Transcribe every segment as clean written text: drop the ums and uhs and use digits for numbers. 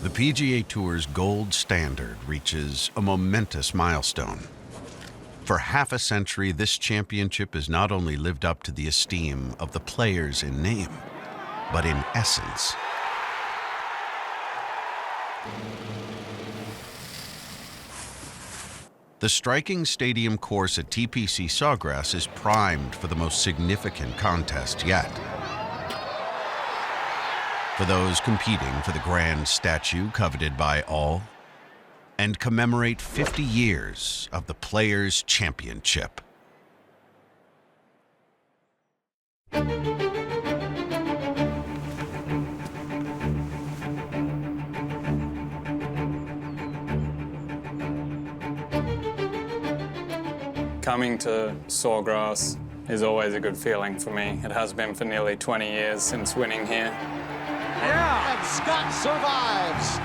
The PGA Tour's gold standard reaches a momentous milestone. For half a century, this championship has not only lived up to the esteem of the players in name, but in essence. The striking stadium course at TPC Sawgrass is primed for the most significant contest yet. For those competing for the grand statue coveted by all, and commemorate 50 years of the Players' Championship. Coming to Sawgrass is always a good feeling for me. It has been for nearly 20 years since winning here. Yeah, and Scott survives.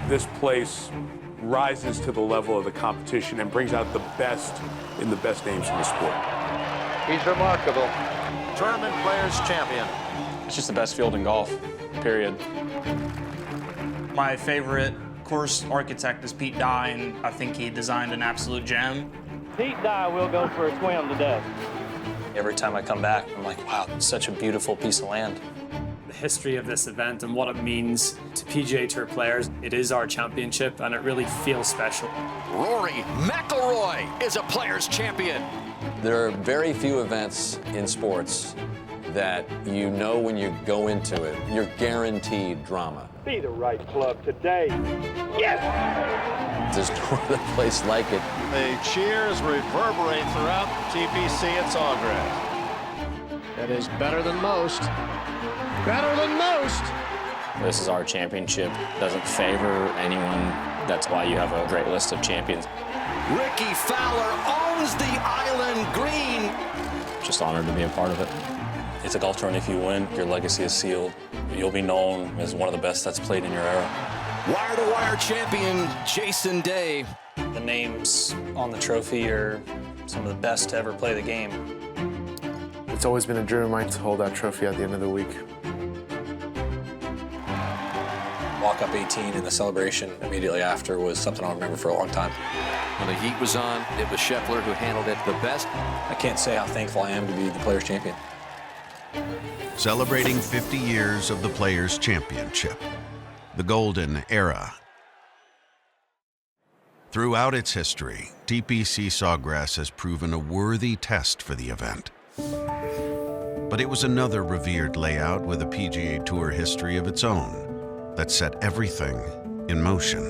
This place rises to the level of the competition and brings out the best in the best names in the sport. He's remarkable. Tournament Players Champion. It's just the best field in golf, period. My favorite course architect is Pete Dye, and I think he designed an absolute gem. Pete Dye will go for a swim today. Every time I come back, I'm like, wow, it's such a beautiful piece of land. The history of this event and what it means to PGA Tour players, it is our championship, and it really feels special. Rory McIlroy is a Players Champion. There are very few events in sports that you know when you go into it, you're guaranteed drama. Be the right club today. Yes! There's no other place like it. The cheers reverberate throughout TPC at Sawgrass. That is better than most. Better than most. This is our championship. Doesn't favor anyone. That's why you have a great list of champions. Ricky Fowler owns the island green. Just honored to be a part of it. It's a golf tournament. If you win, your legacy is sealed. You'll be known as one of the best that's played in your era. Wire-to-wire champion Jason Day. The names on the trophy are some of the best to ever play the game. It's always been a dream of mine to hold that trophy at the end of the week. Walk up 18 and the celebration immediately after was something I'll remember for a long time. When the heat was on, it was Scheffler who handled it the best. I can't say how thankful I am to be the Players' Champion. Celebrating 50 years of the Players' Championship, the golden era. Throughout its history, TPC Sawgrass has proven a worthy test for the event. But it was another revered layout with a PGA Tour history of its own that set everything in motion.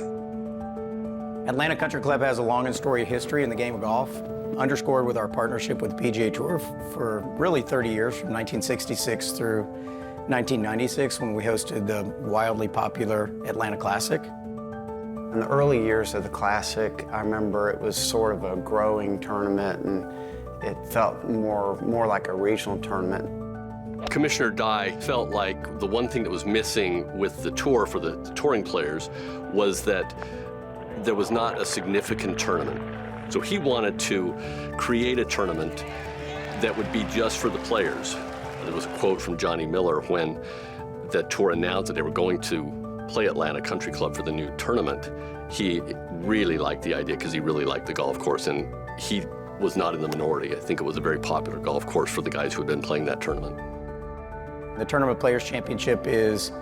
Atlanta Country Club has a long and storied history in the game of golf, underscored with our partnership with the PGA Tour for really 30 years, from 1966 through 1996, when we hosted the wildly popular Atlanta Classic. In the early years of the Classic, I remember it was sort of a growing tournament, and it felt more like a regional tournament. Commissioner Dye felt like the one thing that was missing with the tour for the touring players was that there was not a significant tournament. So he wanted to create a tournament that would be just for the players. There was a quote from Johnny Miller when that tour announced that they were going to play Atlanta Country Club for the new tournament. He really liked the idea because he really liked the golf course, and he was not in the minority. I think it was a very popular golf course for the guys who had been playing that tournament. The Tournament Players Championship is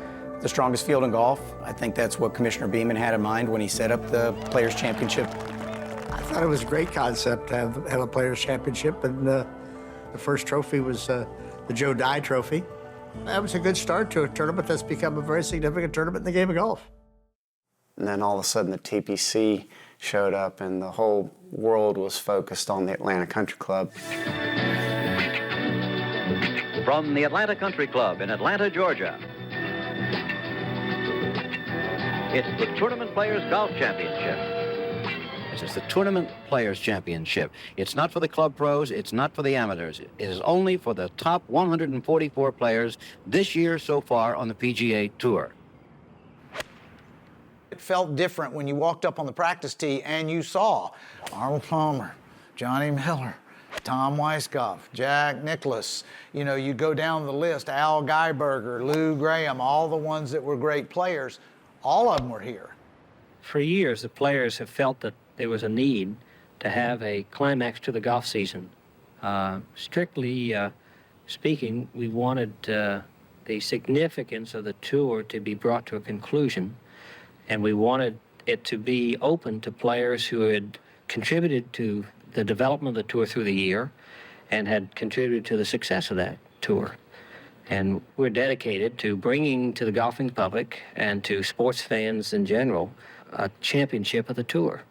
the strongest field in golf. I think that's what Commissioner Beeman had in mind when he set up the Players Championship. I thought it was a great concept to have a Players Championship, and the first trophy was the Joe Dye Trophy. That was a good start to a tournament that's become a very significant tournament in the game of golf. And then all of a sudden the TPC showed up, and the whole world was focused on the Atlanta Country Club. From the Atlanta Country Club in Atlanta, Georgia, it's the Tournament Players Golf Championship. This is the Tournament Players Championship. It's not for the club pros, it's not for the amateurs. It is only for the top 144 players this year so far on the PGA Tour. It felt different when you walked up on the practice tee and you saw Arnold Palmer, Johnny Miller, Tom Weisskopf, Jack Nicklaus. You know, you go down the list, Al Geiberger, Lou Graham, all the ones that were great players, all of them were here. For years, the players have felt that there was a need to have a climax to the golf season. Strictly speaking, we wanted the significance of the tour to be brought to a conclusion, and we wanted it to be open to players who had contributed to the development of the tour through the year and had contributed to the success of that tour. And we're dedicated to bringing to the golfing public and to sports fans in general a championship of the tour.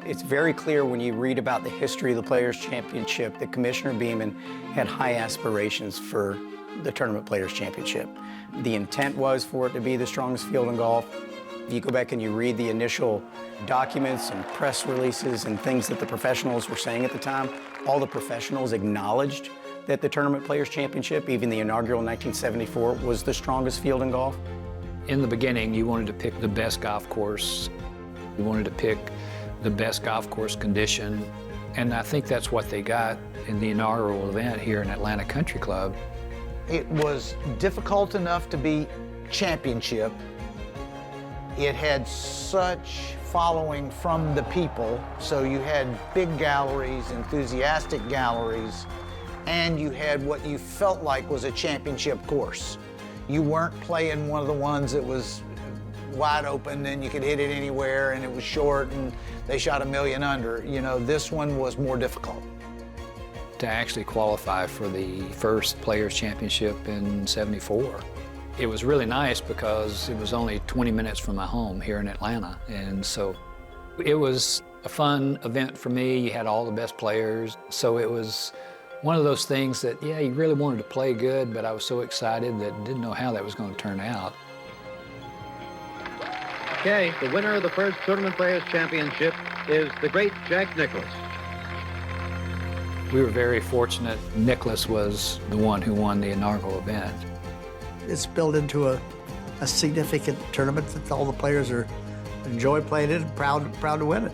It's very clear when you read about the history of the Players' Championship that Commissioner Beeman had high aspirations for the Tournament Players' Championship. The intent was for it to be the strongest field in golf. You go back and you read the initial documents and press releases and things that the professionals were saying at the time. All the professionals acknowledged that the Tournament Players' Championship, even the inaugural in 1974, was the strongest field in golf. In the beginning, you wanted to pick the best golf course. You wanted to pick the best golf course condition. And I think that's what they got in the inaugural event here in Atlanta Country Club. It was difficult enough to be championship. It had such following from the people, so you had big galleries, enthusiastic galleries, and you had what you felt like was a championship course. You weren't playing one of the ones that was wide open and you could hit it anywhere and it was short and they shot a million under. You know, this one was more difficult. To actually qualify for the first Players' Championship in '74. It was really nice because it was only 20 minutes from my home here in Atlanta, and so it was a fun event for me. You had all the best players, so it was one of those things that, yeah, you really wanted to play good, but I was so excited that didn't know how that was going to turn out. Okay, the winner of the first Tournament Players' Championship is the great Jack Nicklaus. We were very fortunate. Nicklaus was the one who won the inaugural event. It's built into a significant tournament that all the players enjoy playing it and proud to win it.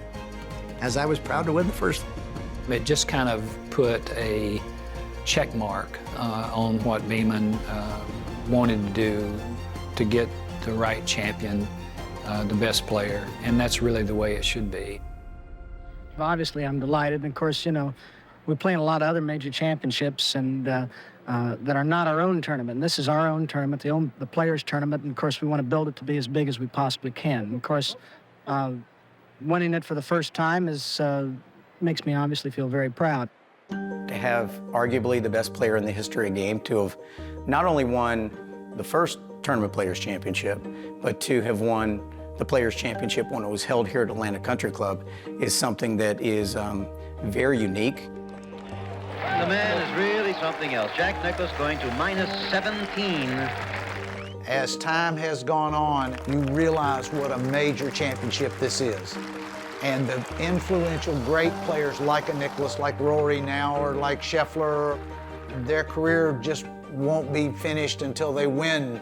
As I was proud to win the first. It just kind of put a check mark on what Beeman wanted to do to get the right champion, the best player, and that's really the way it should be. Obviously, I'm delighted. And of course, you know, we're playing a lot of other major championships and that are not our own tournament. This is our own tournament, the Players' Tournament, and of course we want to build it to be as big as we possibly can. And of course, winning it for the first time makes me obviously feel very proud. To have arguably the best player in the history of the game, to have not only won the first Tournament Players' Championship, but to have won the Players' Championship when it was held here at Atlanta Country Club is something that is very unique. The man is really something else. Jack Nicklaus going to -17. As time has gone on, you realize what a major championship this is. And the influential great players like a Nicklaus, like Rory now, or like Scheffler, their career just won't be finished until they win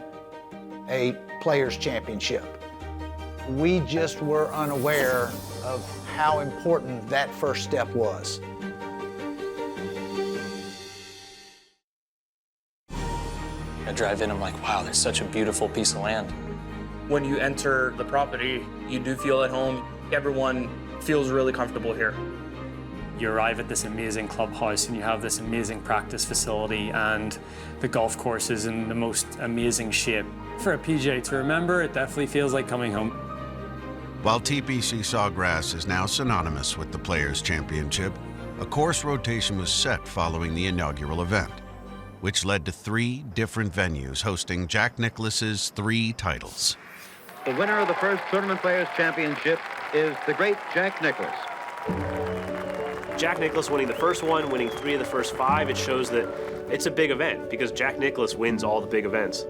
a Players' Championship. We just were unaware of how important that first step was. I drive in, I'm like, wow, there's such a beautiful piece of land. When you enter the property, you do feel at home. Everyone feels really comfortable here. You arrive at this amazing clubhouse and you have this amazing practice facility, and the golf course is in the most amazing shape. For a PGA Tour member, it definitely feels like coming home. While TPC Sawgrass is now synonymous with the Players' Championship, a course rotation was set following the inaugural event, which led to 3 different venues hosting Jack Nicklaus's 3 titles. The winner of the first Tournament Players' Championship is the great Jack Nicklaus. Jack Nicklaus winning the first one, winning 3 of the first 5, it shows that it's a big event because Jack Nicklaus wins all the big events.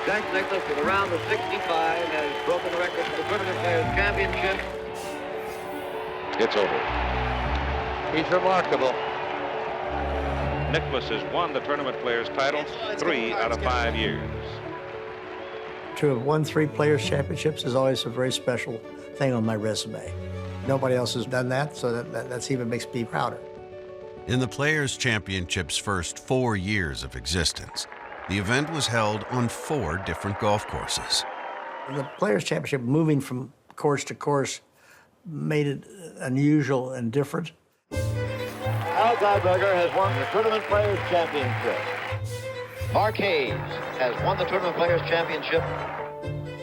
Jack Nicklaus with a round of 65 has broken the record for the Tournament Players' Championship. It's over. He's remarkable. Nicklaus has won the Tournament Players title 3 out of 5 years. To have won 3 Players' Championships is always a very special thing on my resume. Nobody else has done that, so that's even makes me prouder. In the Players' Championship's first 4 years of existence, the event was held on 4 different golf courses. The Players' Championship, moving from course to course, made it unusual and different. Al Geiberger has won the Tournament Players Championship. Marquee has won the Tournament Players Championship.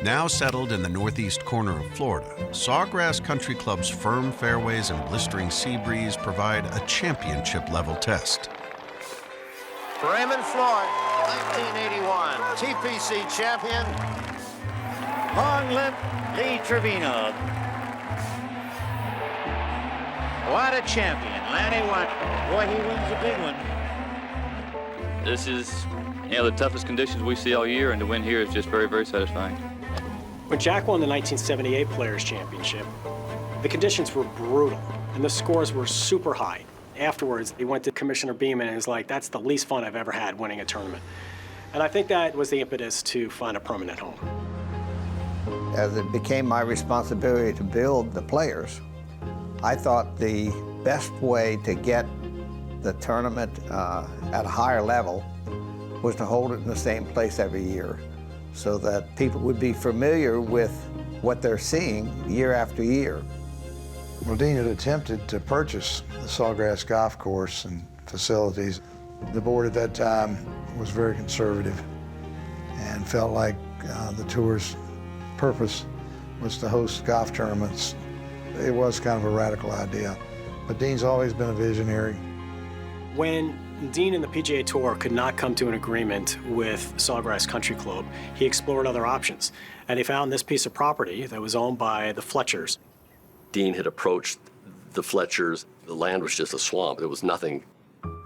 Now settled in the northeast corner of Florida, Sawgrass Country Club's firm fairways and blistering sea breeze provide a championship-level test. Raymond Floyd, 1981 TPC champion. Long live Lee Trevino. What a champion, Lanny White. Boy, he wins a big one. This is the toughest conditions we see all year, and to win here is just very, very satisfying. When Jack won the 1978 Players' Championship, the conditions were brutal, and the scores were super high. Afterwards, he went to Commissioner Beeman and was like, that's the least fun I've ever had winning a tournament. And I think that was the impetus to find a permanent home. As it became my responsibility to build the players, I thought the best way to get the tournament at a higher level was to hold it in the same place every year, so that people would be familiar with what they're seeing year after year. Well, Dean had attempted to purchase the Sawgrass golf course and facilities. The board at that time was very conservative and felt like the tour's purpose was to host golf tournaments. It was kind of a radical idea, but Dean's always been a visionary. When Dean and the PGA Tour could not come to an agreement with Sawgrass Country Club, he explored other options, and he found this piece of property that was owned by the Fletchers. Dean had approached the Fletchers. The land was just a swamp. There was nothing.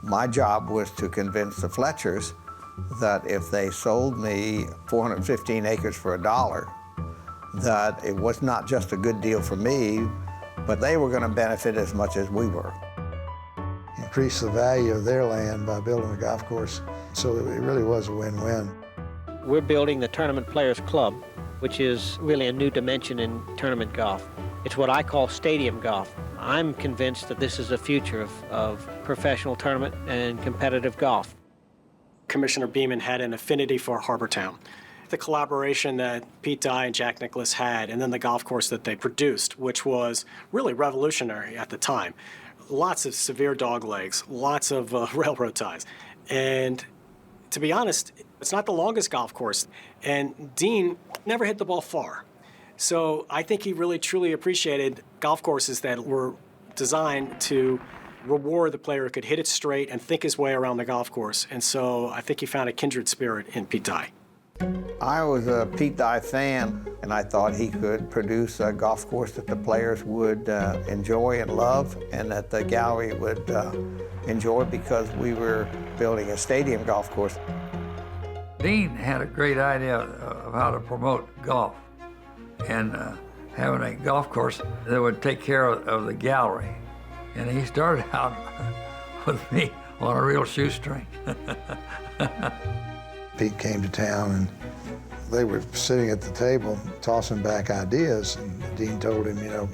My job was to convince the Fletchers that if they sold me 415 acres for $1, that it was not just a good deal for me, but they were going to benefit as much as we were. Increase the value of their land by building a golf course, so it really was a win-win. We're building the Tournament Players Club, which is really a new dimension in tournament golf. It's what I call stadium golf. I'm convinced that this is the future of professional tournament and competitive golf. Commissioner Beeman had an affinity for Harbor Town. The collaboration that Pete Dye and Jack Nicklaus had, and then the golf course that they produced, which was really revolutionary at the time. Lots of severe dog legs, lots of railroad ties. And to be honest, it's not the longest golf course. And Dean never hit the ball far. So I think he really truly appreciated golf courses that were designed to reward the player who could hit it straight and think his way around the golf course. And so I think he found a kindred spirit in Pete Dye. I was a Pete Dye fan, and I thought he could produce a golf course that the players would enjoy and love, and that the gallery would enjoy, because we were building a stadium golf course. Dean had a great idea of how to promote golf, and having a golf course that would take care of the gallery. And he started out with me on a real shoestring. Pete came to town, and they were sitting at the table tossing back ideas, and Dean told him,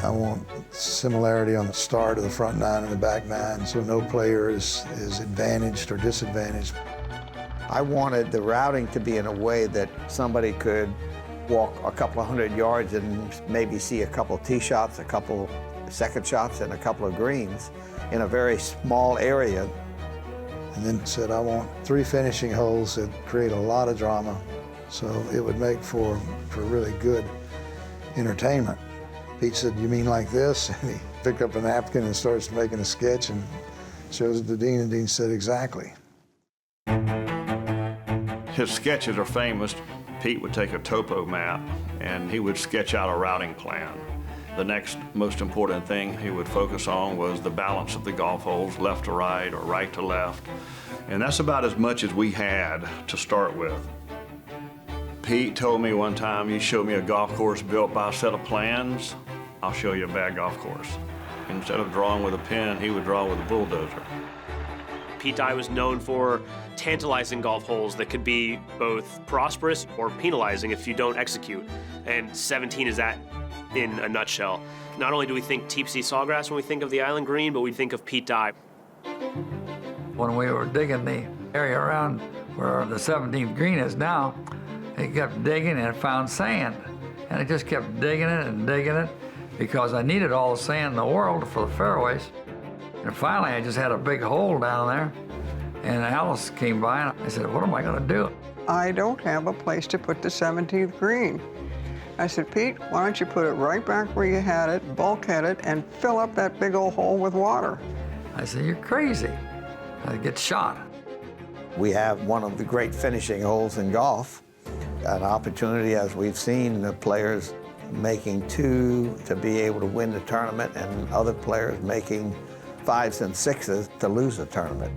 I want similarity on the start of the front nine and the back nine, so no player is advantaged or disadvantaged. I wanted the routing to be in a way that somebody could walk a couple of 100 yards and maybe see a couple of tee shots, a couple second shots, and a couple of greens in a very small area. And then said, I want 3 finishing holes that create a lot of drama, so it would make for really good entertainment. Pete said, you mean like this? And he picked up a napkin and starts making a sketch and shows it to Dean, and Dean said, exactly. His sketches are famous. Pete would take a topo map and he would sketch out a routing plan. The next most important thing he would focus on was the balance of the golf holes, left to right or right to left. And that's about as much as we had to start with. Pete told me one time, you show me a golf course built by a set of plans, I'll show you a bad golf course. Instead of drawing with a pen, he would draw with a bulldozer. Pete Dye was known for tantalizing golf holes that could be both prosperous or penalizing if you don't execute. And 17 is that in a nutshell. Not only do we think TPC Sawgrass when we think of the island green, but we think of Pete Dye. When we were digging the area around where the 17th green is now, he kept digging and found sand. And I just kept digging it because I needed all the sand in the world for the fairways. And finally, I just had a big hole down there. And Alice came by and I said, what am I gonna do? I don't have a place to put the 17th green. I said, Pete, why don't you put it right back where you had it, bulkhead it, and fill up that big old hole with water? I said, you're crazy. I'd get shot. We have one of the great finishing holes in golf, an opportunity, as we've seen, the players making 2 to be able to win the tournament and other players making 5s and 6s to lose the tournament.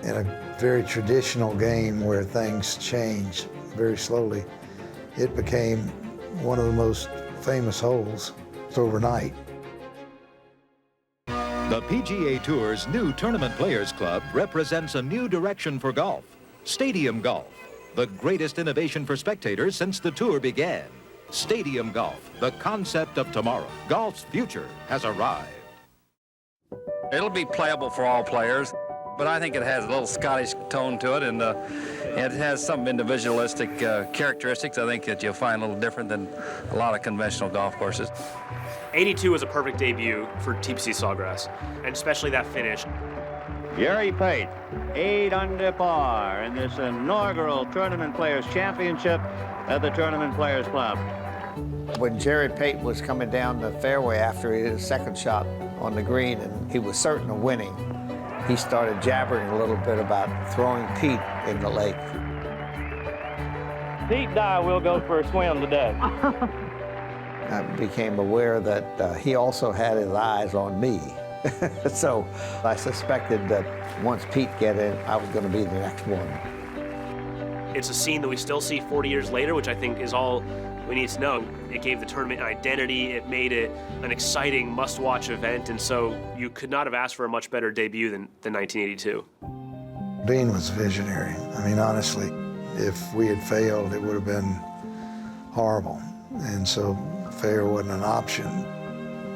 In a very traditional game where things change very slowly, it became one of the most famous holes overnight. The PGA Tour's new Tournament Players Club represents a new direction for golf, stadium golf, the greatest innovation for spectators since the tour began. Stadium golf, the concept of tomorrow. Golf's future has arrived. It'll be playable for all players, but I think it has a little Scottish tone to it, and it has some individualistic characteristics I think that you'll find a little different than a lot of conventional golf courses. 82 was a perfect debut for TPC Sawgrass, and especially that finish. Gary Pate, 8 under par in this inaugural Tournament Players Championship at the Tournament Players Club. When Jerry Pate was coming down the fairway after his second shot on the green and he was certain of winning, he started jabbering a little bit about throwing Pete in the lake. Pete Dye will go for a swim today. I became aware that he also had his eyes on me. So I suspected that once Pete got in, I was going to be the next one. It's a scene that we still see 40 years later, which I think is all we need to know. It gave the tournament an identity, it made it an exciting must-watch event, and so you could not have asked for a much better debut than 1982. Dean was visionary. I mean, honestly, if we had failed, it would have been horrible. And so failure wasn't an option.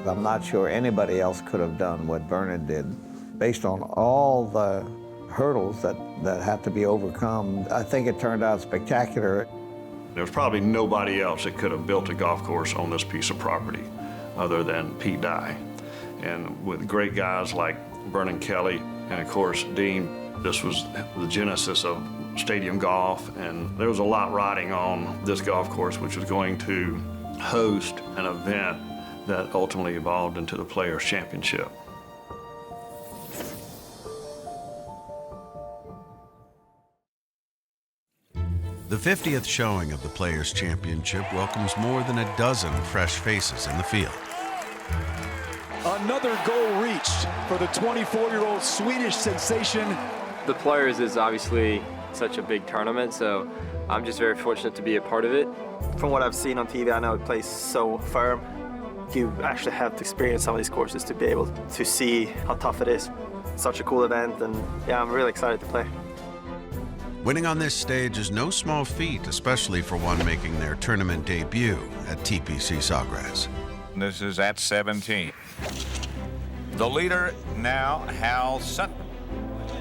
I'm not sure anybody else could have done what Bernard did. Based on all the hurdles that had to be overcome, I think it turned out spectacular. There's probably nobody else that could have built a golf course on this piece of property other than Pete Dye. And with great guys like Vernon Kelly and, of course, Dean, this was the genesis of stadium golf, and there was a lot riding on this golf course, which was going to host an event that ultimately evolved into the Players' Championship. The 50th showing of the Players' Championship welcomes more than a dozen fresh faces in the field. Another goal reached for the 24-year-old Swedish sensation. The Players is obviously such a big tournament, so I'm just very fortunate to be a part of it. From what I've seen on TV, I know it plays so firm. You actually have to experience some of these courses to be able to see how tough it is. It's such a cool event, and yeah, I'm really excited to play. Winning on this stage is no small feat, especially for one making their tournament debut at TPC Sawgrass. This is at 17. The leader now, Hal Sutton.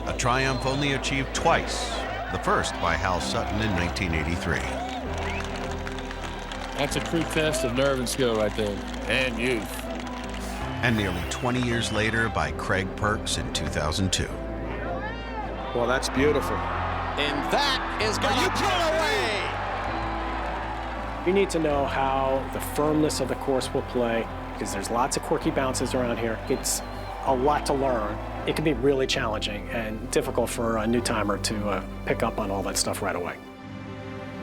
A triumph only achieved twice, the first by Hal Sutton in 1983. That's a true test of nerve and skill right there, and youth. And nearly 20 years later by Craig Perks in 2002. Well, that's beautiful. And that is going to put away. You need to know how the firmness of the course will play, because there's lots of quirky bounces around here. It's a lot to learn. It can be really challenging and difficult for a new timer to pick up on all that stuff right away.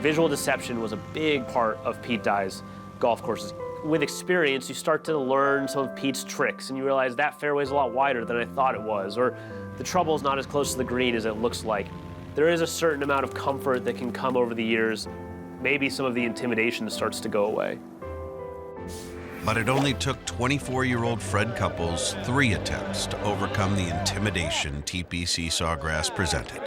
Visual deception was a big part of Pete Dye's golf courses. With experience, you start to learn some of Pete's tricks, and you realize that fairway's a lot wider than I thought it was, or the trouble's not as close to the green as it looks like. There is a certain amount of comfort that can come over the years. Maybe some of the intimidation starts to go away. But it only took 24-year-old Fred Couples 3 attempts to overcome the intimidation TPC Sawgrass presented.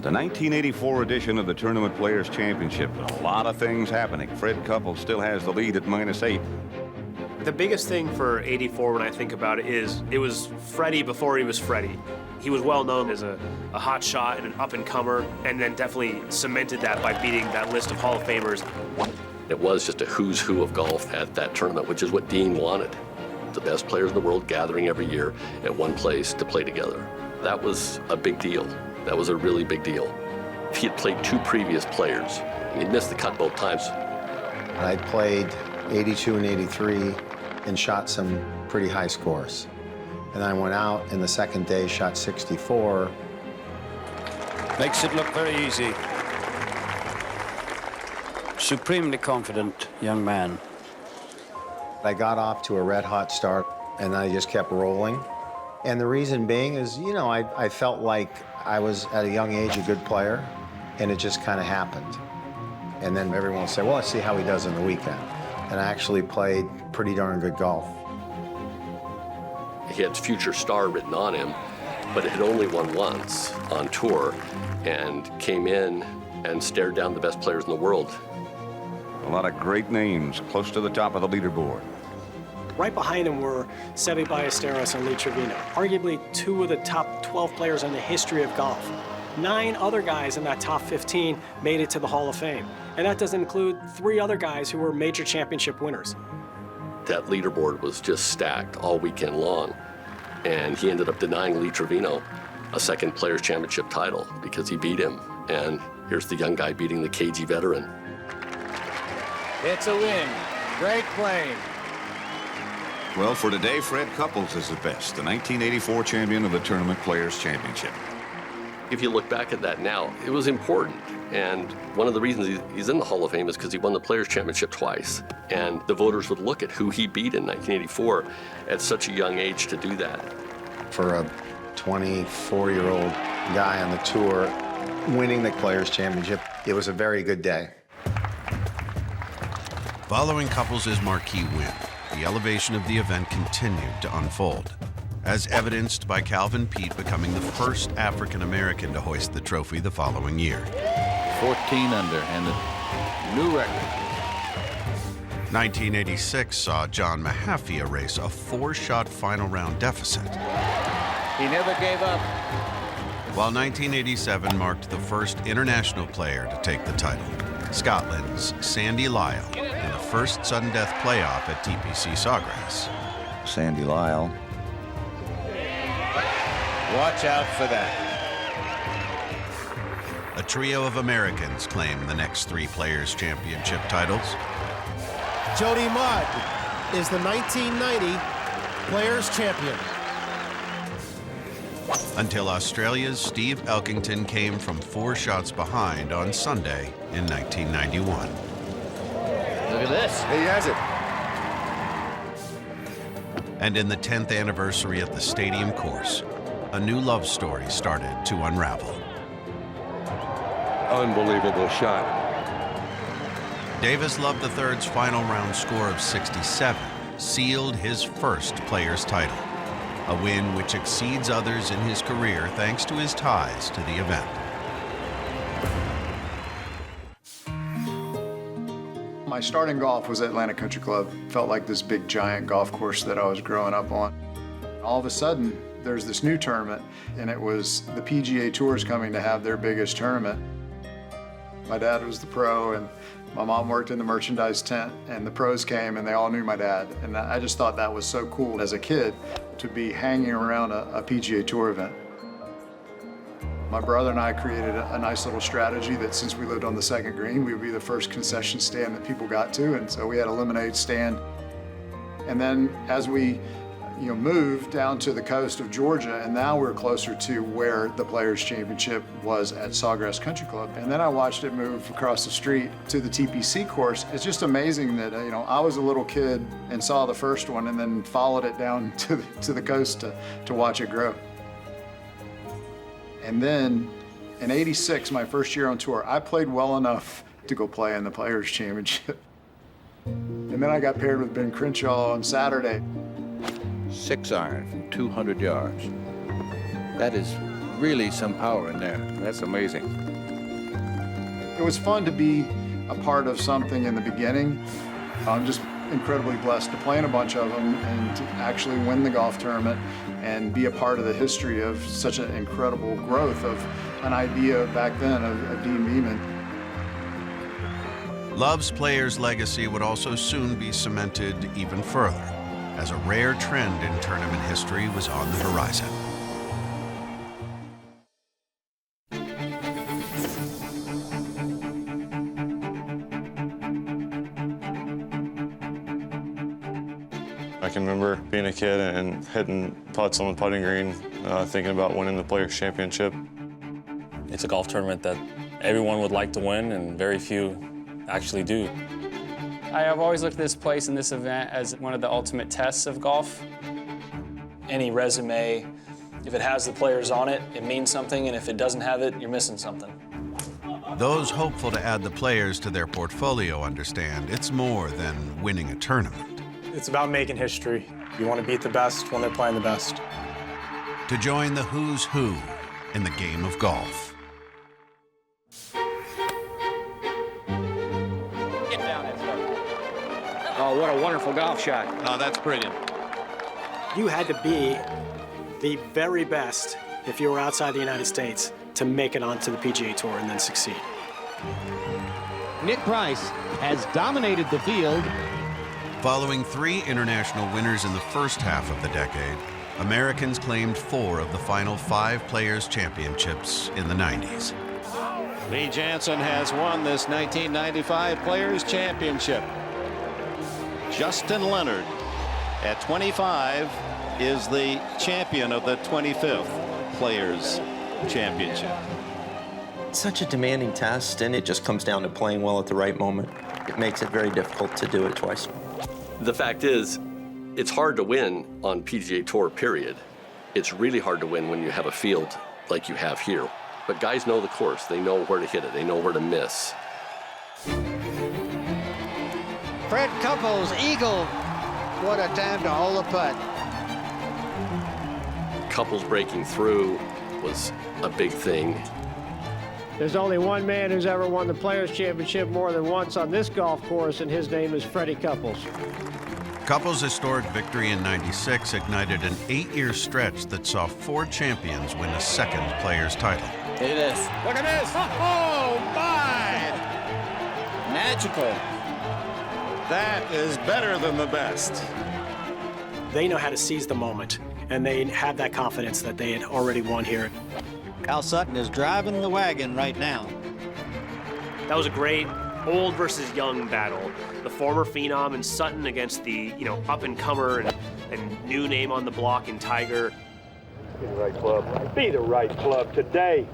The 1984 edition of the Tournament Players Championship. A lot of things happening. Fred Couples still has the lead at -8. The biggest thing for 84 when I think about it is it was Freddie before he was Freddie. He was well known as a hot shot and an up-and-comer, and then definitely cemented that by beating that list of Hall of Famers. It was just a who's who of golf at that tournament, which is what Dean wanted. The best players in the world gathering every year at one place to play together. That was a big deal. That was a really big deal. He had played 2 previous players. He'd missed the cut both times. I played 82 and 83 and shot some pretty high scores. And I went out and the second day shot 64. Makes it look very easy. Supremely confident young man. I got off to a red-hot start and I just kept rolling. And the reason being is, you know, I felt like I was at a young age a good player, and it just kind of happened. And then everyone would say, well, let's see how he does on the weekend. And I actually played pretty darn good golf. He had future star written on him, but had only won once on tour and came in and stared down the best players in the world. A lot of great names close to the top of the leaderboard. Right behind him were Seve Ballesteros and Lee Trevino, arguably 2 of the top 12 players in the history of golf. 9 other guys in that top 15 made it to the Hall of Fame. And that doesn't include 3 other guys who were major championship winners. That leaderboard was just stacked all weekend long. And he ended up denying Lee Trevino a second Players' Championship title because he beat him. And here's the young guy beating the cagey veteran. It's a win. Great playing. Well, for today, Fred Couples is the best, the 1984 champion of the Tournament Players Championship. If you look back at that now, it was important. And one of the reasons he's in the Hall of Fame is because he won the Players' Championship twice. And the voters would look at who he beat in 1984 at such a young age to do that. For a 24-year-old guy on the tour winning the Players' Championship, it was a very good day. Following Couples' marquee win, the elevation of the event continued to unfold, as evidenced by Calvin Peete becoming the first African-American to hoist the trophy the following year. 14 under and a new record. 1986 saw John Mahaffey erase a 4-shot final round deficit. He never gave up. While 1987 marked the first international player to take the title, Scotland's Sandy Lyle, in the first sudden death playoff at TPC Sawgrass. Sandy Lyle. Watch out for that. A trio of Americans claim the next 3 Players' Championship titles. Jody Mudd is the 1990 Players' Champion. Until Australia's Steve Elkington came from 4 shots behind on Sunday in 1991. Look at this. He has it. And in the 10th anniversary at the Stadium course, a new love story started to unravel. Unbelievable shot. Davis Love III's final round score of 67 sealed his first Players' title, a win which exceeds others in his career thanks to his ties to the event. My starting golf was at Atlanta Country Club. Felt like this big giant golf course that I was growing up on. All of a sudden, there's this new tournament, and it was the PGA Tours coming to have their biggest tournament. My dad was the pro, and my mom worked in the merchandise tent, and the pros came, and they all knew my dad. And I just thought that was so cool as a kid to be hanging around a PGA Tour event. My brother and I created a nice little strategy that since we lived on the second green, we would be the first concession stand that people got to, and so we had a lemonade stand. And then as we moved down to the coast of Georgia, and now we're closer to where the Players' Championship was at Sawgrass Country Club. And then I watched it move across the street to the TPC course. It's just amazing that, I was a little kid and saw the first one and then followed it down to the coast to watch it grow. And then in '86, my first year on tour, I played well enough to go play in the Players Championship. And then I got paired with Ben Crenshaw on Saturday. 6-iron from 200 yards. That is really some power in there. That's amazing. It was fun to be a part of something in the beginning. I'm just incredibly blessed to play in a bunch of them and to actually win the golf tournament and be a part of the history of such an incredible growth of an idea back then of Dean Beeman. Love's player's legacy would also soon be cemented even further, as a rare trend in tournament history was on the horizon. I can remember being a kid and hitting putts on the putting green, thinking about winning the Players' Championship. It's a golf tournament that everyone would like to win, and very few actually do. I have always looked at this place and this event as one of the ultimate tests of golf. Any resume, if it has the players on it, it means something, and if it doesn't have it, you're missing something. Those hopeful to add the players to their portfolio understand it's more than winning a tournament. It's about making history. You want to beat the best when they're playing the best. To join the who's who in the game of golf. Oh, what a wonderful golf shot. Oh, that's brilliant. You had to be the very best, if you were outside the United States, to make it onto the PGA Tour and then succeed. Nick Price has dominated the field. Following 3 international winners in the first half of the decade, Americans claimed 4 of the final 5 Players' Championships in the 90s. Lee Janzen has won this 1995 Players' Championship. Justin Leonard, at 25, is the champion of the 25th Players' Championship. It's such a demanding test, and it just comes down to playing well at the right moment. It makes it very difficult to do it twice. The fact is, it's hard to win on PGA Tour, period. It's really hard to win when you have a field like you have here. But guys know the course. They know where to hit it. They know where to miss. Fred Couples, eagle. What a time to hold the putt. Couples breaking through was a big thing. There's only one man who's ever won the Players' Championship more than once on this golf course, and his name is Freddie Couples. Couples' historic victory in '96 ignited an 8-year stretch that saw 4 champions win a second Players' title. It is. Look at this. Oh, my! Magical. That is better than the best. They know how to seize the moment, and they have that confidence that they had already won here. Cal Sutton is driving the wagon right now. That was a great old versus young battle. The former phenom and Sutton against the up-and-comer and new name on the block in Tiger. Be the right club. Be the right club today.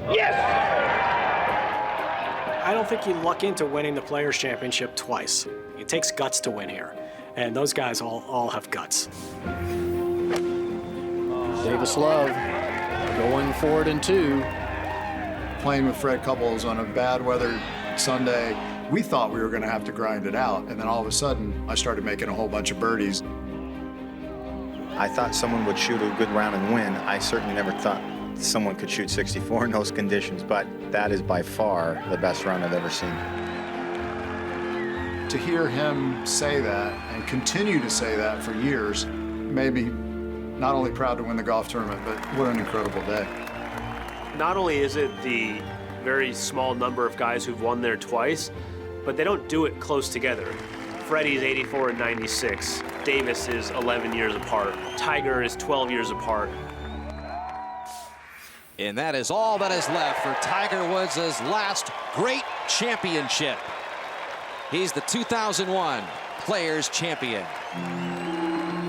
Yes! I don't think you luck into winning the Players' Championship twice. It takes guts to win here, and those guys all have guts. Davis Love going for it in 2. Playing with Fred Couples on a bad weather Sunday, we thought we were going to have to grind it out, and then all of a sudden, I started making a whole bunch of birdies. I thought someone would shoot a good round and win. I certainly never thought someone could shoot 64 in those conditions, but that is by far the best round I've ever seen. To hear him say that and continue to say that for years made me not only proud to win the golf tournament, but what an incredible day. Not only is it the very small number of guys who've won there twice, but they don't do it close together. Freddie's 84 and 96. Davis is 11 years apart. Tiger is 12 years apart. And that is all that is left for Tiger Woods' last great championship. He's the 2001 Players' Champion.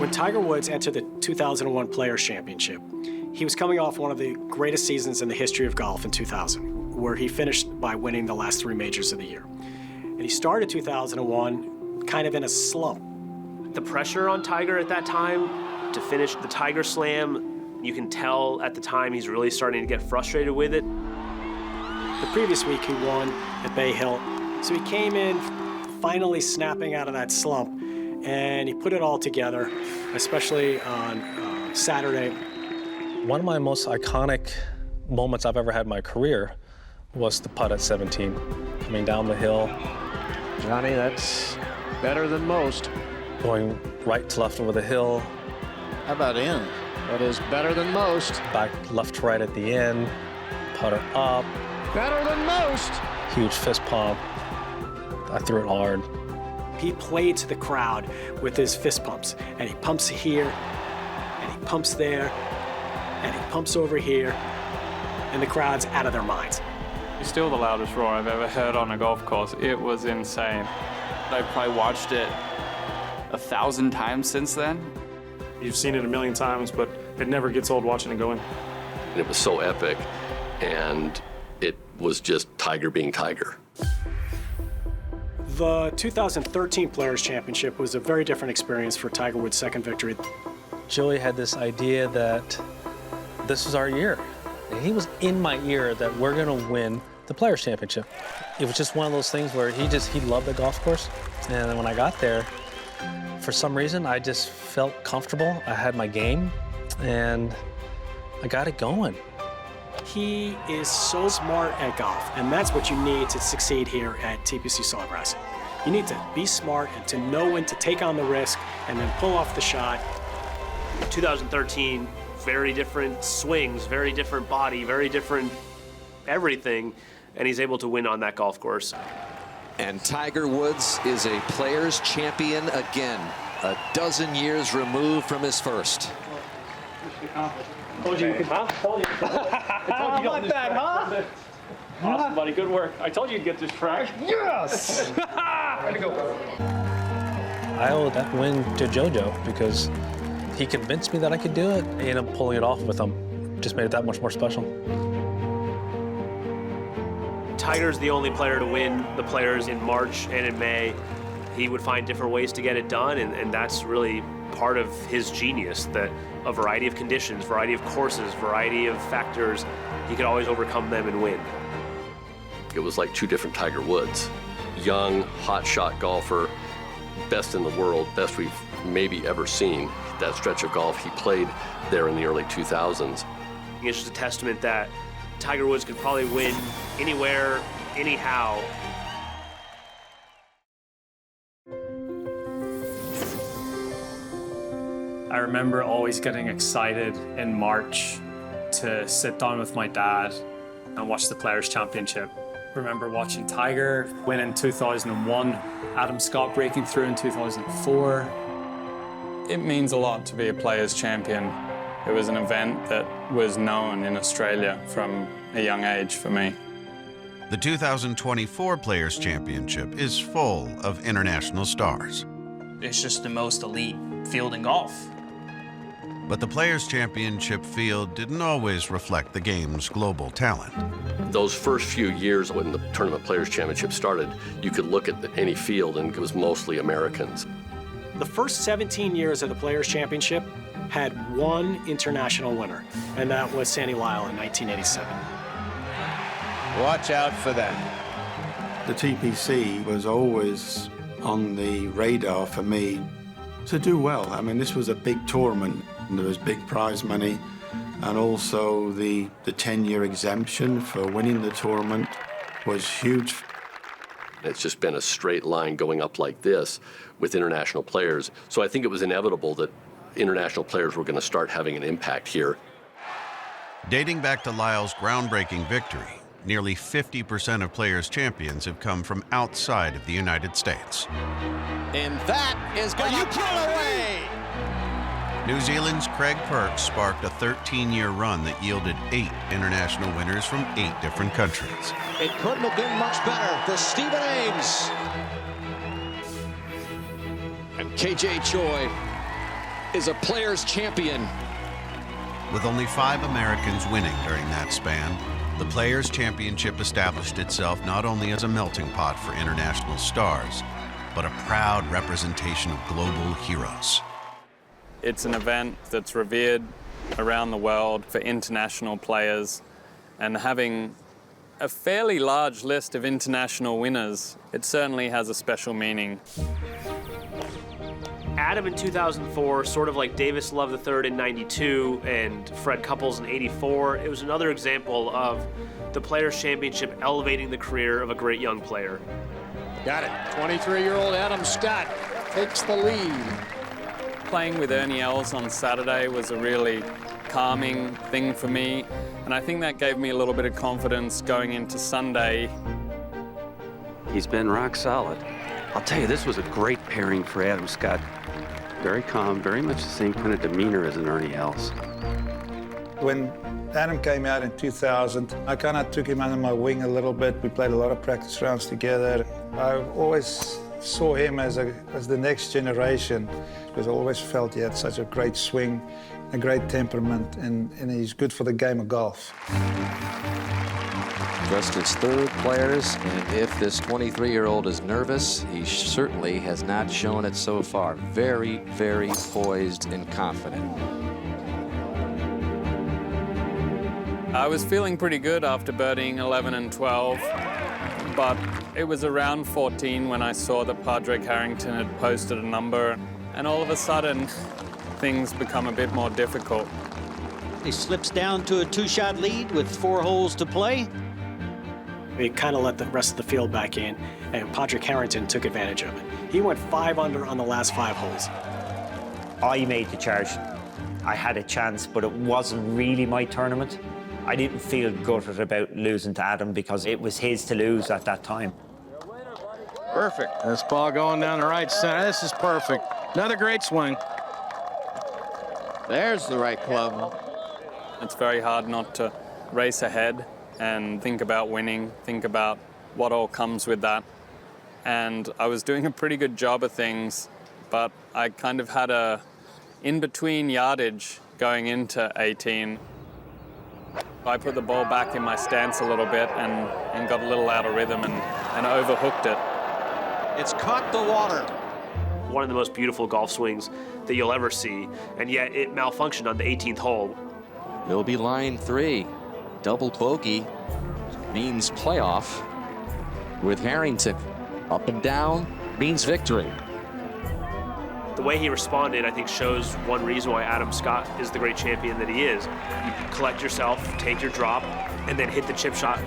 When Tiger Woods entered the 2001 Players' Championship, he was coming off one of the greatest seasons in the history of golf in 2000, where he finished by winning the last 3 majors of the year. And he started 2001 kind of in a slump. The pressure on Tiger at that time to finish the Tiger Slam, you can tell at the time he's really starting to get frustrated with it. The previous week he won at Bay Hill. So he came in finally snapping out of that slump, and he put it all together, especially on Saturday. One of my most iconic moments I've ever had in my career was the putt at 17, coming down the hill. Johnny, that's better than most. Going right to left over the hill. How about in? That is better than most. Back left to right at the end, putter up. Better than most. Huge fist pump. I threw it hard. He played to the crowd with his fist pumps, and he pumps here, and he pumps there, and he pumps over here, and the crowd's out of their minds. It's still the loudest roar I've ever heard on a golf course. It was insane. I've probably watched it 1,000 times since then. You've seen it a million times, but it never gets old watching it go in. It was so epic, and it was just Tiger being Tiger. The 2013 Players Championship was a very different experience for Tiger Woods' second victory. Joey had this idea that this was our year. And he was in my ear that we're going to win the Players Championship. It was just one of those things where he loved the golf course. And then when I got there, for some reason, I just felt comfortable. I had my game, and I got it going. He is so smart at golf, and that's what you need to succeed here at TPC Sawgrass. You need to be smart and to know when to take on the risk and then pull off the shot. 2013, very different swings, very different body, very different everything, and he's able to win on that golf course. And Tiger Woods is a Players Champion again, a dozen years removed from his first. Told you you could, huh? Told you. I told you that, huh? Awesome, buddy. Good work. I told you you'd get this track. Yes! Way to go. I owe that win to JoJo because he convinced me that I could do it. I ended up pulling it off with him. Just made it that much more special. Tiger's the only player to win the Players in March and in May. He would find different ways to get it done, and that's really part of his genius, that a variety of conditions, variety of courses, variety of factors, he could always overcome them and win. It was like two different Tiger Woods. Young, hot-shot golfer, best in the world, best we've maybe ever seen. That stretch of golf he played there in the early 2000s. It's just a testament that Tiger Woods could probably win anywhere, anyhow. I remember always getting excited in March to sit down with my dad and watch the Players Championship. I remember watching Tiger win in 2001, Adam Scott breaking through in 2004. It means a lot to be a Players Champion. It was an event that was known in Australia from a young age for me. The 2024 Players Championship is full of international stars. It's just the most elite field in golf. But the Players Championship field didn't always reflect the game's global talent. Those first few years when the Tournament Players Championship started, you could look at any field and it was mostly Americans. The first 17 years of the Players Championship had one international winner, and that was Sandy Lyle in 1987. Watch out for that. The TPC was always on the radar for me to do well. I mean, this was a big tournament. There was big prize money, and also the 10-year exemption for winning the tournament was huge. It's just been a straight line going up like this with international players. So I think it was inevitable that international players were going to start having an impact here. Dating back to Lyle's groundbreaking victory, nearly 50% of Players Champions have come from outside of the United States. And that is going to pull away. New Zealand's Craig Perks sparked a 13-year run that yielded 8 international winners from 8 different countries. It couldn't have been much better for Stephen Ames. And KJ Choi is a Players Champion. With only 5 Americans winning during that span, the Players Championship established itself not only as a melting pot for international stars, but a proud representation of global heroes. It's an event that's revered around the world for international players, and having a fairly large list of international winners. It certainly has a special meaning. Adam in 2004, sort of like Davis Love III in 92 and Fred Couples in 84, it was another example of the Players' Championship elevating the career of a great young player. Got it. 23-year-old Adam Scott takes the lead. Playing with Ernie Els on Saturday was a really calming thing for me, and I think that gave me a little bit of confidence going into Sunday. He's been rock solid. I'll tell you, this was a great pairing for Adam Scott. Very calm, very much the same kind of demeanor as an Ernie Els. When Adam came out in 2000, I kind of took him under my wing a little bit. We played a lot of practice rounds together. I always saw him as the next generation because I always felt he had such a great swing, a great temperament, and he's good for the game of golf. Just his third Players, and if this 23-year-old is nervous, he certainly has not shown it so far. Very, very poised and confident. I was feeling pretty good after birdieing 11 and 12, but it was around 14 when I saw that Padraig Harrington had posted a number, and all of a sudden, things become a bit more difficult. He slips down to a two-shot lead with 4 holes to play. We kind of let the rest of the field back in, and Padraig Harrington took advantage of it. He went 5 under on the last 5 holes. I made the charge. I had a chance, but it wasn't really my tournament. I didn't feel gutted about losing to Adam because it was his to lose at that time. Perfect. This ball going down the right center. This is perfect. Another great swing. There's the right club. It's very hard not to race ahead and think about winning, think about what all comes with that. And I was doing a pretty good job of things, but I kind of had a in-between yardage going into 18. I put the ball back in my stance a little bit and got a little out of rhythm and overhooked it. It's caught the water. One of the most beautiful golf swings that you'll ever see, and yet it malfunctioned on the 18th hole. It'll be line 3. Double bogey means playoff with Harrington. Up and down means victory. The way he responded, I think, shows one reason why Adam Scott is the great champion that he is. You collect yourself, take your drop, and then hit the chip shot.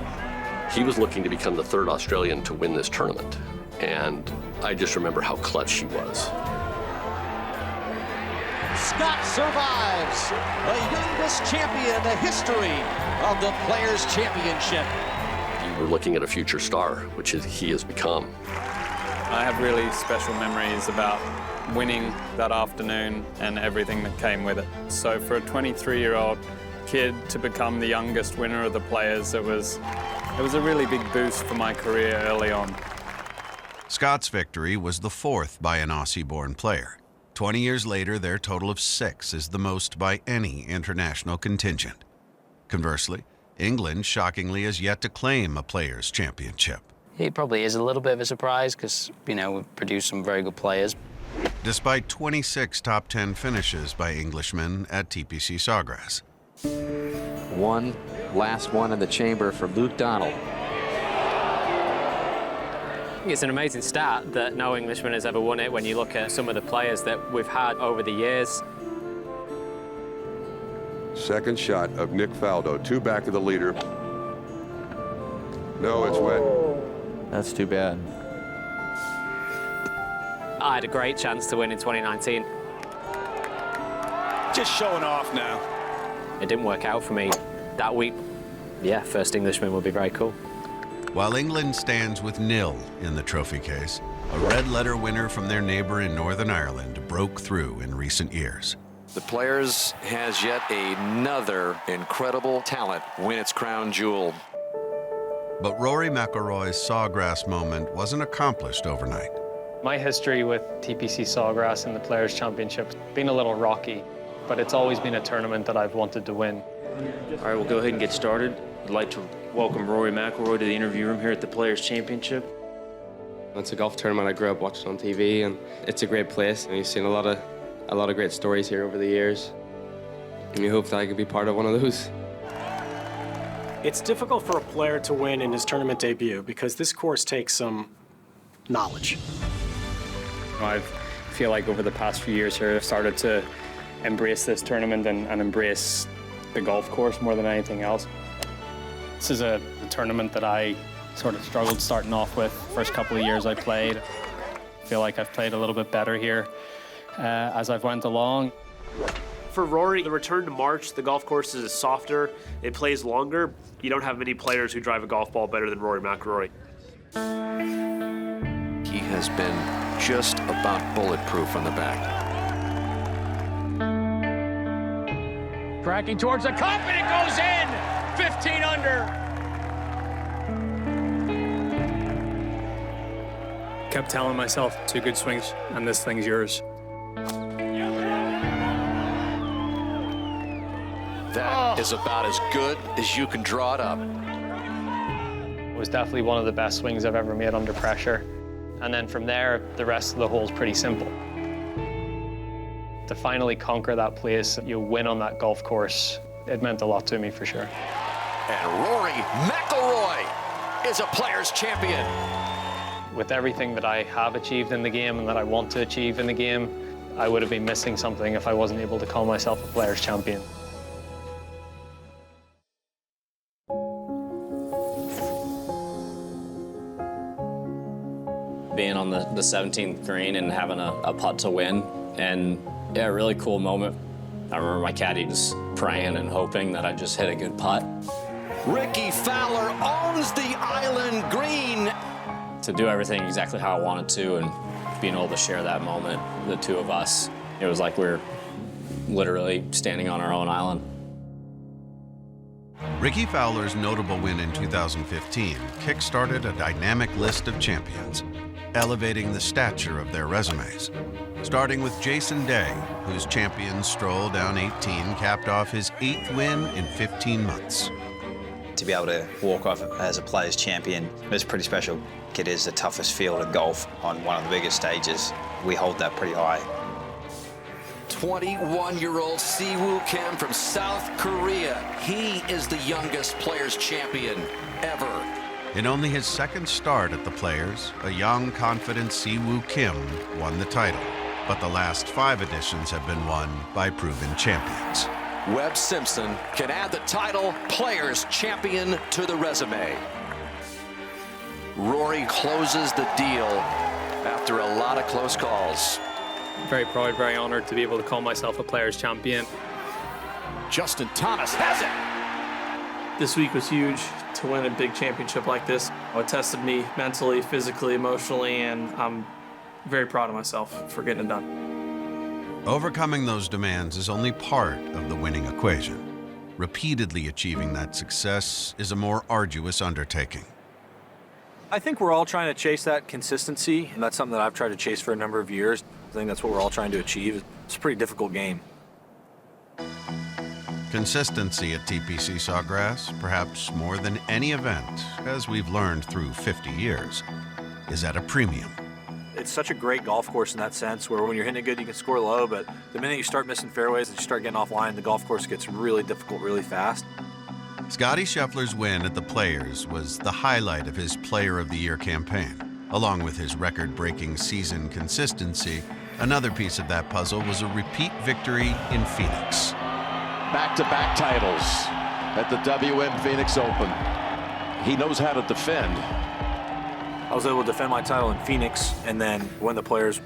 He was looking to become the 3rd Australian to win this tournament, and I just remember how clutch he was. Scott survives, the youngest champion in the history of the Players' Championship. You were looking at a future star, which he has become. I have really special memories about winning that afternoon and everything that came with it. So for a 23-year-old kid to become the youngest winner of the Players, it was a really big boost for my career early on. Scott's victory was the 4th by an Aussie-born player. 20 years later, their total of 6 is the most by any international contingent. Conversely, England shockingly has yet to claim a Players' Championship. It probably is a little bit of a surprise because, we've produced some very good players. Despite 26 top 10 finishes by Englishmen at TPC Sawgrass. One last one in the chamber for Luke Donald. It's an amazing stat that no Englishman has ever won it when you look at some of the players that we've had over the years. Second shot of Nick Faldo, 2 back of the leader. No, it's wet. That's too bad. I had a great chance to win in 2019. Just showing off now. It didn't work out for me that week. Yeah, first Englishman would be very cool. While England stands with 0 in the trophy case, a red letter winner from their neighbor in Northern Ireland broke through in recent years. The Players has yet another incredible talent win its crown jewel. But Rory McIlroy's Sawgrass moment wasn't accomplished overnight. My history with TPC Sawgrass and the Players' Championship has been a little rocky, but it's always been a tournament that I've wanted to win. All right, we'll go ahead and get started. I'd like to welcome Rory McIlroy to the interview room here at the Players' Championship. It's a golf tournament I grew up watching on TV, and it's a great place. And you've seen a lot of great stories here over the years, and we hope that I could be part of one of those. It's difficult for a player to win in his tournament debut because this course takes some knowledge. I feel like over the past few years here, I've started to embrace this tournament and embrace the golf course more than anything else. This is a tournament that I sort of struggled starting off with. First couple of years I played. I feel like I've played a little bit better here as I've went along. For Rory, the return to March, the golf course is softer, it plays longer. You don't have many players who drive a golf ball better than Rory McIlroy. He has been just about bulletproof on the back. Cracking towards the cup, and it goes in! 15 under. Kept telling myself, 2 good swings, and this thing's yours. That is about as good as you can draw it up. It was definitely one of the best swings I've ever made under pressure. And then from there, the rest of the hole's pretty simple. To finally conquer that place, you win on that golf course, it meant a lot to me for sure. And Rory McIlroy is a Players' Champion. With everything that I have achieved in the game and that I want to achieve in the game, I would have been missing something if I wasn't able to call myself a Players' Champion. Being on the 17th green and having a putt to win, and yeah, a really cool moment. I remember my caddy just praying and hoping that I just hit a good putt. Ricky Fowler owns the island green. To do everything exactly how I wanted to and being able to share that moment, the two of us, it was like we were literally standing on our own island. Ricky Fowler's notable win in 2015 kick-started a dynamic list of champions, elevating the stature of their resumes. Starting with Jason Day, whose champion stroll down 18 capped off his 8th win in 15 months. To be able to walk off as a Players' Champion is pretty special. It is the toughest field in golf on one of the biggest stages. We hold that pretty high. 21-year-old Siwoo Kim from South Korea. He is the youngest Players' Champion ever. In only his 2nd start at the Players, a young, confident Siwoo Kim won the title. But the last 5 editions have been won by proven champions. Webb Simpson can add the title Players' Champion to the resume. Rory closes the deal after a lot of close calls. Very proud, very honored to be able to call myself a Players' Champion. Justin Thomas has it. This week was huge to win a big championship like this. It tested me mentally, physically, emotionally, and I'm very proud of myself for getting it done. Overcoming those demands is only part of the winning equation. Repeatedly achieving that success is a more arduous undertaking. I think we're all trying to chase that consistency, and that's something that I've tried to chase for a number of years. I think that's what we're all trying to achieve. It's a pretty difficult game. Consistency at TPC Sawgrass, perhaps more than any event, as we've learned through 50 years, is at a premium. It's such a great golf course in that sense, where when you're hitting it good, you can score low, but the minute you start missing fairways and you start getting offline, the golf course gets really difficult really fast. Scottie Scheffler's win at the Players was the highlight of his Player of the Year campaign. Along with his record-breaking season consistency, another piece of that puzzle was a repeat victory in Phoenix. Back-to-back titles at the WM Phoenix Open. He knows how to defend. I was able to defend my title in Phoenix and then win the Players.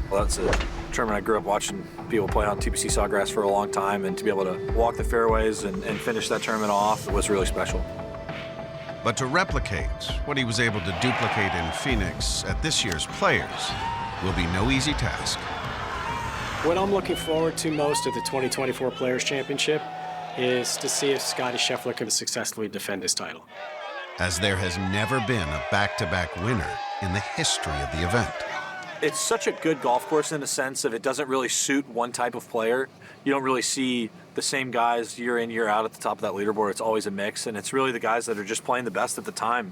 Well, that's a tournament I grew up watching people play on TPC Sawgrass for a long time, and to be able to walk the fairways and finish that tournament off was really special. But to replicate what he was able to duplicate in Phoenix at this year's Players will be no easy task. What I'm looking forward to most at the 2024 Players' Championship is to see if Scottie Scheffler can successfully defend his title. As there has never been a back-to-back winner in the history of the event. It's such a good golf course in the sense of it doesn't really suit one type of player. You don't really see the same guys year in, year out at the top of that leaderboard. It's always a mix, and it's really the guys that are just playing the best at the time.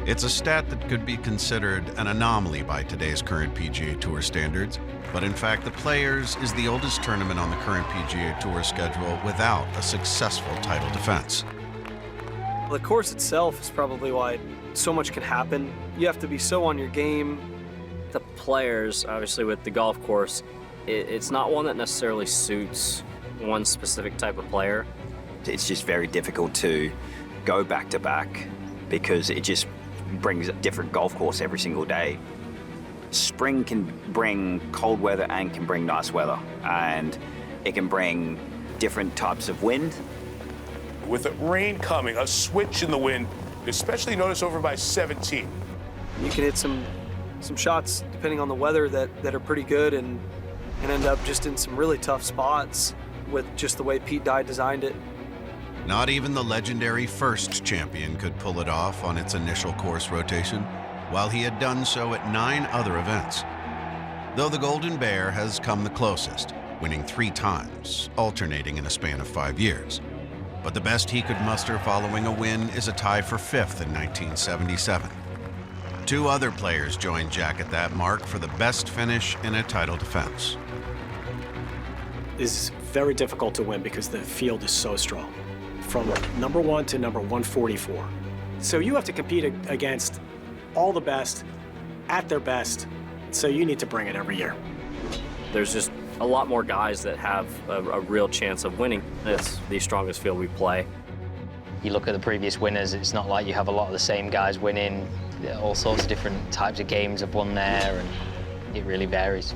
It's a stat that could be considered an anomaly by today's current PGA Tour standards, but in fact the Players is the oldest tournament on the current PGA Tour schedule without a successful title defense. The course itself is probably why so much can happen. You have to be so on your game. The players, obviously with the golf course, it's not one that necessarily suits one specific type of player. It's just very difficult to go back to back because it just brings a different golf course every single day. Spring can bring cold weather and can bring nice weather, and it can bring different types of wind. With the rain coming, a switch in the wind, especially notice over by 17. You can hit some shots, depending on the weather, that are pretty good and end up just in some really tough spots with just the way Pete Dye designed it. Not even the legendary first champion could pull it off on its initial course rotation, while he had done so at 9 other events. Though the Golden Bear has come the closest, winning 3 times, alternating in a span of 5 years. But the best he could muster following a win is a tie for 5th in 1977. 2 other players joined Jack at that mark for the best finish in a title defense. It's very difficult to win because the field is so strong, from number 1 to number 144. So you have to compete against all the best at their best, so you need to bring it every year. There's just a lot more guys that have a real chance of winning. It's the strongest field we play. You look at the previous winners, it's not like you have a lot of the same guys winning. All sorts of different types of games have won there, and it really varies.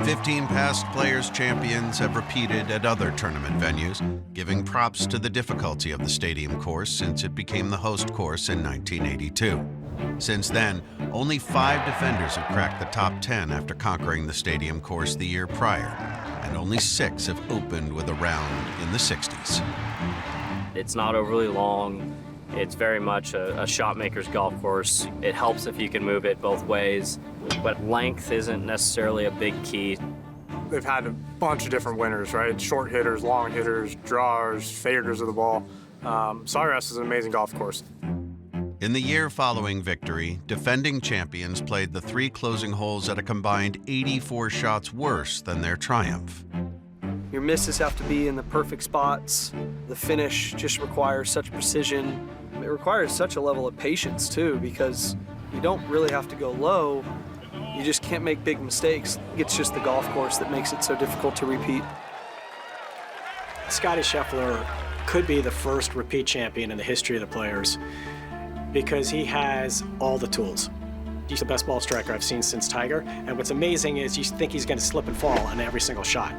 15 past Players Champions have repeated at other tournament venues, giving props to the difficulty of the stadium course since it became the host course in 1982. Since then, only 5 defenders have cracked the top 10 after conquering the stadium course the year prior, and only 6 have opened with a round in the 60s. It's not overly long. It's very much a shot maker's golf course. It helps if you can move it both ways, but length isn't necessarily a big key. They've had a bunch of different winners, right? Short hitters, long hitters, drawers, faders of the ball. Sawgrass is an amazing golf course. In the year following victory, defending champions played the 3 closing holes at a combined 84 shots worse than their triumph. Your misses have to be in the perfect spots. The finish just requires such precision. It requires such a level of patience, too, because you don't really have to go low. You just can't make big mistakes. It's just the golf course that makes it so difficult to repeat. Scottie Scheffler could be the first repeat champion in the history of the Players because he has all the tools. He's the best ball striker I've seen since Tiger, and what's amazing is you think he's going to slip and fall on every single shot.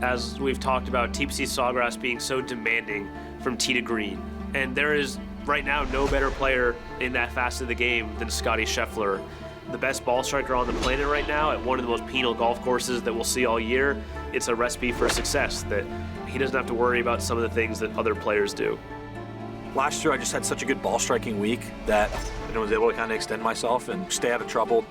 As we've talked about, TPC Sawgrass being so demanding from tee to green, and there is right now no better player in that facet of the game than Scottie Scheffler. The best ball striker on the planet right now at one of the most penal golf courses that we'll see all year. It's a recipe for success that he doesn't have to worry about some of the things that other players do. Last year, I just had such a good ball striking week that I was able to kind of extend myself and stay out of trouble.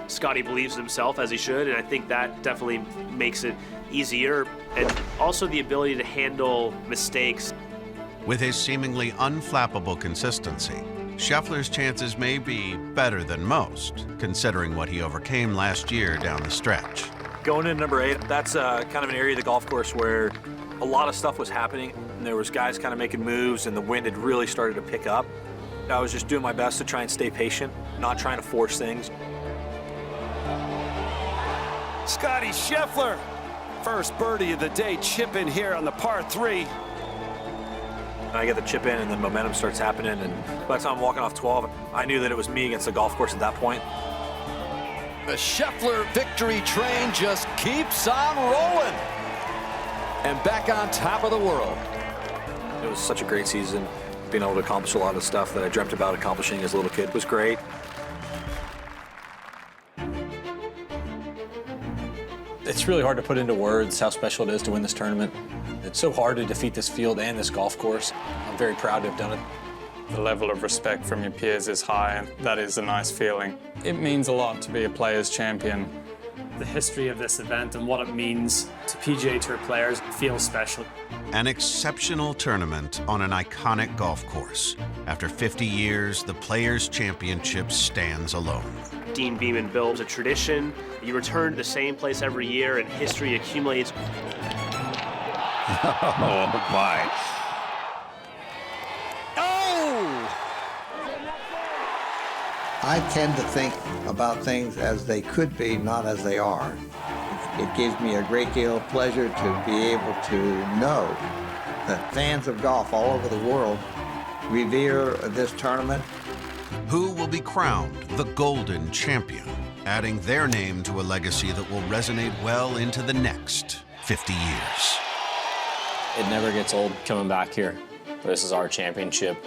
Scottie believes in himself, as he should, and I think that definitely makes it easier, and also the ability to handle mistakes. With his seemingly unflappable consistency, Scheffler's chances may be better than most, considering what he overcame last year down the stretch. Going into number 8, that's kind of an area of the golf course where a lot of stuff was happening, and there was guys kind of making moves, and the wind had really started to pick up. I was just doing my best to try and stay patient, not trying to force things. Scottie Scheffler, first birdie of the day, chip in here on the par 3. I get the chip in and the momentum starts happening, and by the time I'm walking off 12, I knew that it was me against the golf course at that point. The Scheffler victory train just keeps on rolling. And back on top of the world. It was such a great season. Being able to accomplish a lot of stuff that I dreamt about accomplishing as a little kid was great. It's really hard to put into words how special it is to win this tournament. It's so hard to defeat this field and this golf course. I'm very proud to have done it. The level of respect from your peers is high, and that is a nice feeling. It means a lot to be a Players Champion. The history of this event and what it means to PGA Tour players feels special. An exceptional tournament on an iconic golf course. After 50 years, the Players Championship stands alone. Dean Beeman builds a tradition. You return to the same place every year, and history accumulates. Oh, my. I tend to think about things as they could be, not as they are. It gives me a great deal of pleasure to be able to know that fans of golf all over the world revere this tournament. Who will be crowned the Golden Champion, adding their name to a legacy that will resonate well into the next 50 years? It never gets old coming back here. This is our championship.